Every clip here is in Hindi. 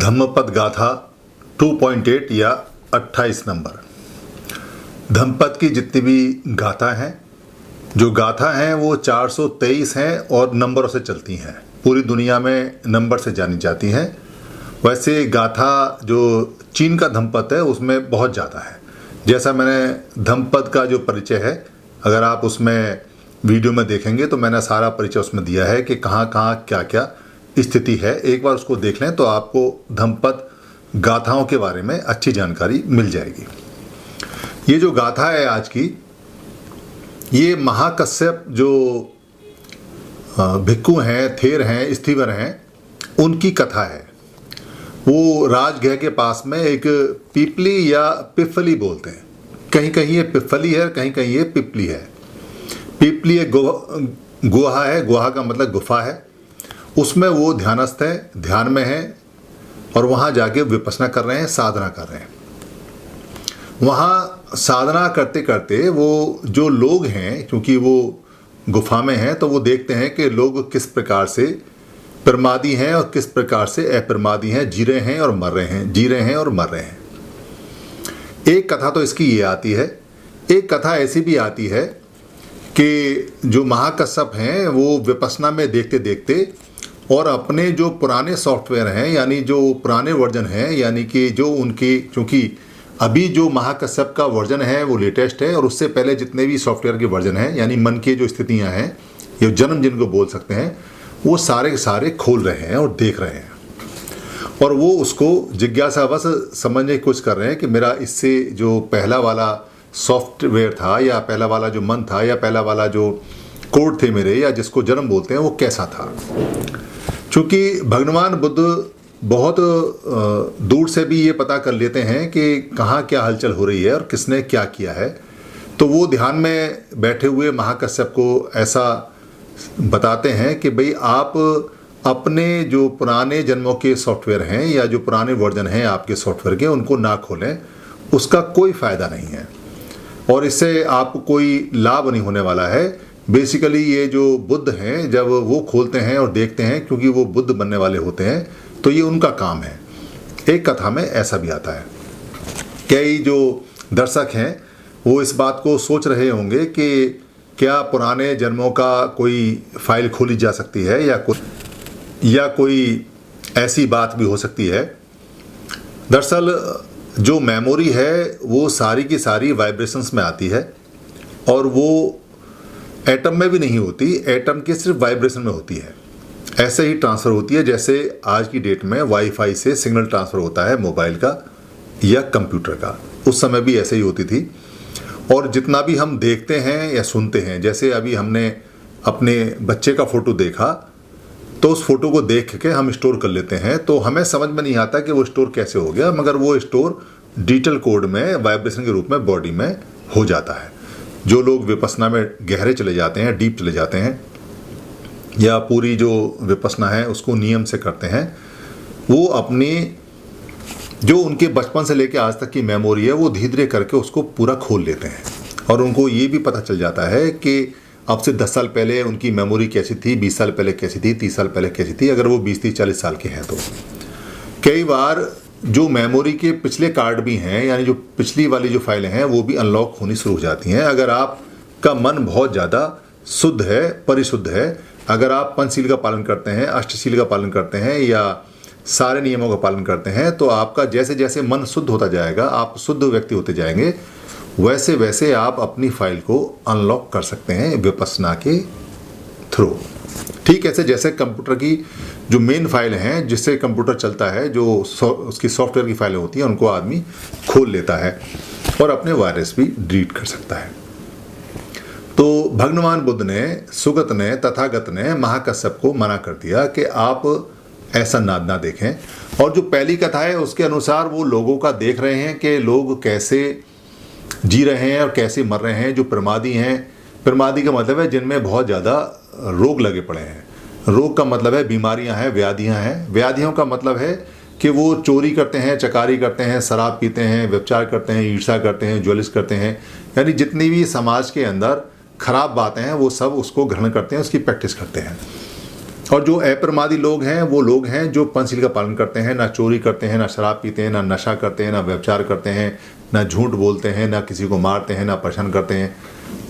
धम्मपद गाथा 2.8 या 28 नंबर। धम्मपद की जितनी भी गाथा हैं, जो गाथा हैं वो 423 हैं और नंबरों से चलती हैं। पूरी दुनिया में नंबर से जानी जाती हैं। वैसे गाथा जो चीन का धम्मपद है उसमें बहुत ज़्यादा है। जैसा मैंने धम्मपद का जो परिचय है, अगर आप उसमें वीडियो में देखेंगे तो मैंने सारा परिचय उसमें दिया है कि कहाँ कहाँ क्या क्या स्थिति है। एक बार उसको देख लें तो आपको धम्मपद गाथाओं के बारे में अच्छी जानकारी मिल जाएगी। ये जो गाथा है आज की, ये महाकश्यप जो भिक्खु हैं, थेर हैं, स्थिवर हैं, उनकी कथा है। वो राजगृह के पास में एक पिपली या पिफली बोलते हैं। कहीं कहीं ये पिफली है, कहीं कहीं ये पिपली है। पिपली एक गुहा है, गुहा का मतलब गुफा है। उसमें वो ध्यानस्थ है, ध्यान में है और वहाँ जाके विपස්සना कर रहे हैं, साधना कर रहे हैं। वहाँ साधना करते करते वो जो लोग हैं, क्योंकि वो गुफा में हैं, तो वो देखते हैं कि लोग किस प्रकार से प्रमादी हैं और किस प्रकार से अप्रमादी हैं, जी रहे हैं और मर रहे हैं, जी रहे हैं और मर रहे हैं। एक कथा तो इसकी ये आती है। एक कथा ऐसी भी आती है कि जो महाकश्यप हैं वो विपස්සना में देखते देखते और अपने जो पुराने सॉफ्टवेयर हैं, यानी जो पुराने वर्जन हैं, यानी कि जो उनके, क्योंकि अभी जो महाकश्यप का वर्जन है वो लेटेस्ट है और उससे पहले जितने भी सॉफ्टवेयर के वर्जन हैं, यानी मन की जो स्थितियां हैं, ये जन्म जिनको बोल सकते हैं, वो सारे के सारे खोल रहे हैं और देख रहे हैं। और वो उसको जिज्ञासावश समझने की कोशिश कर रहे हैं कि मेरा इससे जो पहला वाला सॉफ्टवेयर था, या पहला वाला जो मन था, या पहला वाला जो कोड थे मेरे, या जिसको जन्म बोलते हैं, वो कैसा था। चूँकि भगवान बुद्ध बहुत दूर से भी ये पता कर लेते हैं कि कहाँ क्या हलचल हो रही है और किसने क्या किया है, तो वो ध्यान में बैठे हुए महाकश्यप को ऐसा बताते हैं कि भाई आप अपने जो पुराने जन्मों के सॉफ्टवेयर हैं या जो पुराने वर्जन हैं आपके सॉफ्टवेयर के, उनको ना खोलें, उसका कोई फ़ायदा नहीं है और इससे आपको कोई लाभ नहीं होने वाला है। बेसिकली ये जो बुद्ध हैं, जब वो खोलते हैं और देखते हैं, क्योंकि वो बुद्ध बनने वाले होते हैं, तो ये उनका काम है। एक कथा में ऐसा भी आता है। कई जो दर्शक हैं वो इस बात को सोच रहे होंगे कि क्या पुराने जन्मों का कोई फाइल खोली जा सकती है या कोई ऐसी बात भी हो सकती है। दरअसल जो मेमोरी है वो सारी की सारी वाइब्रेशंस में आती है और वो एटम में भी नहीं होती, एटम के सिर्फ वाइब्रेशन में होती है। ऐसे ही ट्रांसफ़र होती है जैसे आज की डेट में वाईफाई से सिग्नल ट्रांसफ़र होता है मोबाइल का या कंप्यूटर का। उस समय भी ऐसे ही होती थी। और जितना भी हम देखते हैं या सुनते हैं, जैसे अभी हमने अपने बच्चे का फ़ोटो देखा, तो उस फोटो को देख के हम स्टोर कर लेते हैं, तो हमें समझ में नहीं आता कि वो स्टोर कैसे हो गया, मगर वो स्टोर डिजिटल कोड में वाइब्रेशन के रूप में बॉडी में हो जाता है। जो लोग विपස්සना में गहरे चले जाते हैं, डीप चले जाते हैं, या पूरी जो विपස්සना है उसको नियम से करते हैं, वो अपनी जो उनके बचपन से लेकर आज तक की मेमोरी है वो धीरे धीरे करके उसको पूरा खोल लेते हैं। और उनको ये भी पता चल जाता है कि अब से 10 साल पहले उनकी मेमोरी कैसी थी, 20 साल पहले कैसी थी, 30 साल पहले कैसी थी, अगर वो 20, 30, 40 साल के हैं तो। कई बार जो मेमोरी के पिछले कार्ड भी हैं, यानी जो पिछली वाली जो फाइलें हैं, वो भी अनलॉक होनी शुरू हो जाती हैं। अगर आपका मन बहुत ज़्यादा शुद्ध है, परिशुद्ध है, अगर आप पंचशील का पालन करते हैं, अष्टशील का पालन करते हैं, या सारे नियमों का पालन करते हैं, तो आपका जैसे जैसे मन शुद्ध होता जाएगा, आप शुद्ध व्यक्ति होते जाएंगे, वैसे वैसे आप अपनी फाइल को अनलॉक कर सकते हैं विपස්සना के थ्रू। ठीक ऐसे जैसे कंप्यूटर की जो मेन फाइल हैं, जिससे कंप्यूटर चलता है, जो उसकी सॉफ्टवेयर की फाइलें होती हैं, उनको आदमी खोल लेता है और अपने वायरस भी डिलीट कर सकता है। तो भगवान बुद्ध ने, सुगत ने, तथागत ने महाकश्यप को मना कर दिया कि आप ऐसा ना देखें। और जो पहली कथा है उसके अनुसार वो लोगों का देख रहे हैं कि लोग कैसे जी रहे हैं और कैसे मर रहे हैं। जो प्रमादी हैं, प्रमादी का मतलब है जिनमें बहुत ज़्यादा रोग लगे पड़े हैं। रोग का मतलब है बीमारियां हैं, व्याधियां हैं। व्याधियों का मतलब है कि वो चोरी करते हैं, चकारी करते हैं, शराब पीते हैं, व्यभिचार करते हैं, ईर्ष्या करते हैं, ज्वेलिस करते हैं, यानी जितनी भी समाज के अंदर खराब बातें हैं वो सब उसको ग्रहण करते हैं, उसकी प्रैक्टिस करते हैं। और जो अप्रमादी लोग हैं वो लोग हैं जो पंचशील का पालन करते हैं, ना चोरी करते हैं, ना शराब पीते हैं, ना नशा करते हैं, ना व्यभिचार करते हैं, ना झूठ बोलते हैं, ना किसी को मारते हैं, ना परेशान करते हैं।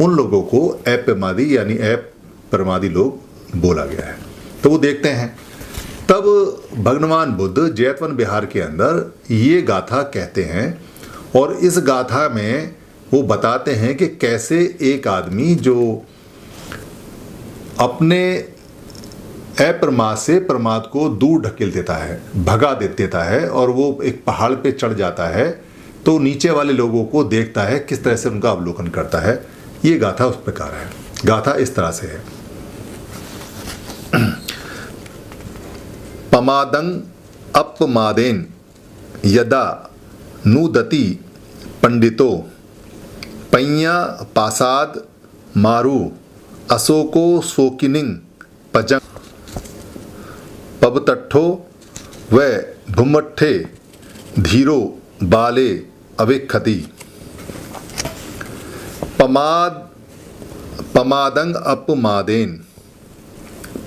उन लोगों को अप्रमादी यानी अप्रमादी लोग बोला गया है। तो वो देखते हैं। तब भगवान बुद्ध जैतवन बिहार के अंदर ये गाथा कहते हैं और इस गाथा में वो बताते हैं कि कैसे एक आदमी जो अपने अप्रमाद से प्रमाद को दूर ढकेल देता है, भगा देता है और वो एक पहाड़ पे चढ़ जाता है, तो नीचे वाले लोगों को देखता है, किस तरह से उनका अवलोकन करता है। ये गाथा उस प्रकार है। गाथा इस तरह से है। पमादं अपमादेन यदा नुदति पंडितो पय्या पासाद मारु अशोको शोकिनिंग पजंग पबतट्ठो व भुमट्ठे धीरो बाले अविखति। पमादंग अपमादेन,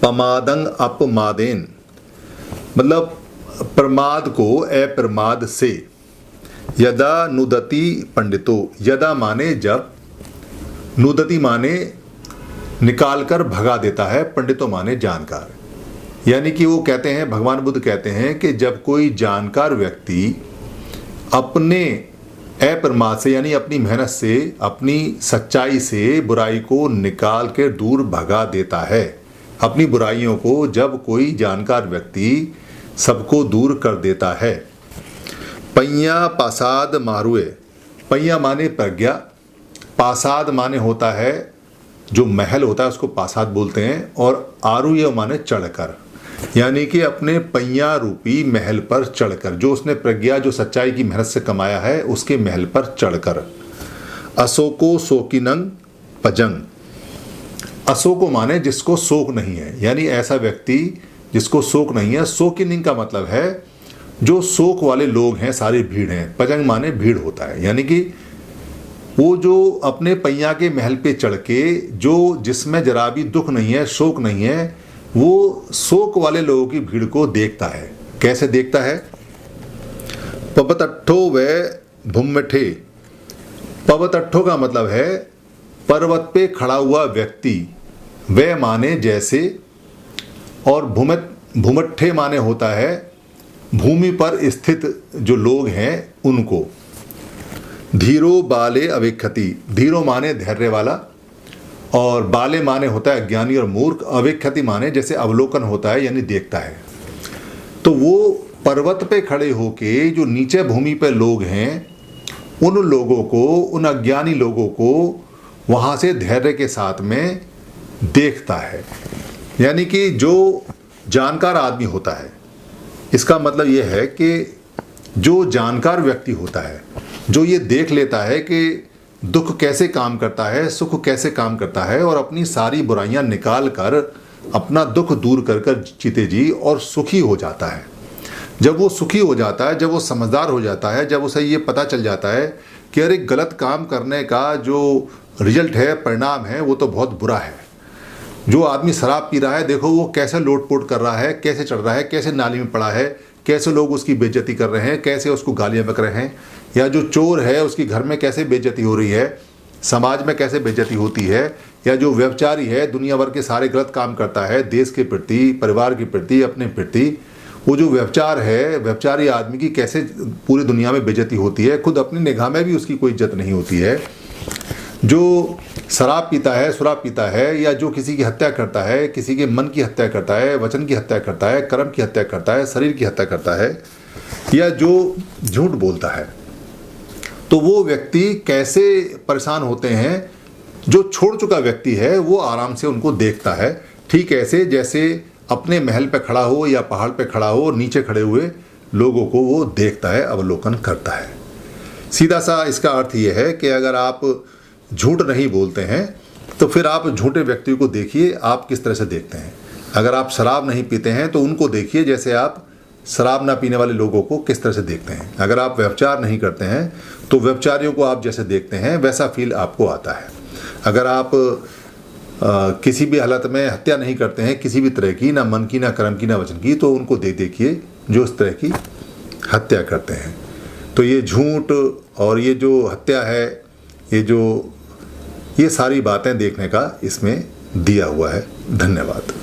पमादंग अपमादेन मतलब प्रमाद को अप्रमाद से। यदा नुदति पंडितो, यदा माने जब, नुदति माने निकालकर भगा देता है, पंडितो माने जानकार। यानी कि वो कहते हैं, भगवान बुद्ध कहते हैं कि जब कोई जानकार व्यक्ति अपने अप्रमाद से यानी अपनी मेहनत से, अपनी सच्चाई से बुराई को निकाल के दूर भगा देता है, अपनी बुराइयों को जब कोई जानकार व्यक्ति सबको दूर कर देता है। पय्या पासाद मारुए, पय्या माने प्रज्ञा, पासाद माने होता है जो महल होता है उसको पासाद बोलते हैं, और आरुह्य माने चढ़कर, यानी कि अपने पय्या रूपी महल पर चढ़कर, जो उसने प्रज्ञा जो सच्चाई की मेहनत से कमाया है उसके महल पर चढ़कर। अशोको शोकिनंग पजंग, अशोको माने जिसको शोक नहीं है, यानी ऐसा व्यक्ति जिसको शोक नहीं है। शोकिनिंग का मतलब है जो शोक वाले लोग हैं, सारी भीड़ हैं। पजंग माने भीड़ होता है, यानी कि वो जो अपने पय्या के महल पे चढ़ के, जो जिसमें जरा भी दुख नहीं है, शोक नहीं है, वो शोक वाले लोगों की भीड़ को देखता है। कैसे देखता है? पबतट्ठो व भुम्मठे, पबतट्ठो का मतलब है पर्वत पे खड़ा हुआ व्यक्ति, वे माने जैसे, और भूमट्ठे माने होता है भूमि पर स्थित जो लोग हैं उनको। धीरो बाले अविख्यति, धीरो माने धैर्य वाला, और बाले माने होता है अज्ञानी और मूर्ख, अविख्यति माने जैसे अवलोकन होता है यानी देखता है। तो वो पर्वत पे खड़े होके जो नीचे भूमि पे लोग हैं उन लोगों को, उन अज्ञानी लोगों को वहाँ से धैर्य के साथ में देखता है। यानी कि जो जानकार आदमी होता है, इसका मतलब ये है कि जो जानकार व्यक्ति होता है, जो ये देख लेता है कि दुख कैसे काम करता है, सुख कैसे काम करता है, और अपनी सारी बुराइयां निकाल कर अपना दुख दूर कर कर जीते जी और सुखी हो जाता है। जब वो सुखी हो जाता है, जब वो समझदार हो जाता है, जब उसे ये पता चल जाता है कि अरे गलत काम करने का जो रिजल्ट है, परिणाम है, वो तो बहुत बुरा है। जो आदमी शराब पी रहा है, देखो वो कैसे लोटपोट कर रहा है, कैसे चढ़ रहा है, कैसे नाली में पड़ा है, कैसे लोग उसकी बेइज्जती कर रहे हैं, कैसे उसको गालियाँ बक रहे हैं। या जो चोर है उसकी घर में कैसे बेइज्जती हो रही है, समाज में कैसे बेइज्जती होती है। या जो व्यभिचारी है, दुनिया भर के सारे गलत काम करता है, देश के प्रति, परिवार के प्रति, अपने प्रति, वो जो व्यभिचार है, व्यभिचारी आदमी की कैसे पूरी दुनिया में बेइज्जती होती है, खुद अपनी निगाह में भी उसकी कोई इज्जत नहीं होती है। जो शराब पीता है, शराब पीता है, या जो किसी की हत्या करता है, किसी के मन की हत्या करता है, वचन की हत्या करता है, कर्म की हत्या करता है, शरीर की हत्या करता है, या जो झूठ बोलता है, तो वो व्यक्ति कैसे परेशान होते हैं। जो छोड़ चुका व्यक्ति है वो आराम से उनको देखता है, ठीक ऐसे जैसे अपने महल पे खड़ा हो या पहाड़ पे खड़ा हो, नीचे खड़े हुए लोगों को वो देखता है, अवलोकन करता है। सीधा सा इसका अर्थ ये है कि अगर आप झूठ नहीं बोलते हैं तो फिर आप झूठे व्यक्ति को देखिए, आप किस तरह से देखते हैं। अगर आप शराब नहीं पीते हैं तो उनको देखिए जैसे आप शराब ना पीने वाले लोगों को किस तरह से देखते हैं। अगर आप व्यभिचार नहीं करते हैं तो व्यभिचारियों को आप जैसे देखते हैं वैसा फील आपको आता है। अगर आप किसी भी हालत में हत्या नहीं करते हैं किसी भी तरह की, ना मन की, ना कर्म की, ना वचन की, तो उनको देखिए जो इस तरह की हत्या करते हैं। तो ये झूठ और ये जो हत्या है, ये सारी बातें देखने का इसमें दिया हुआ है। धन्यवाद।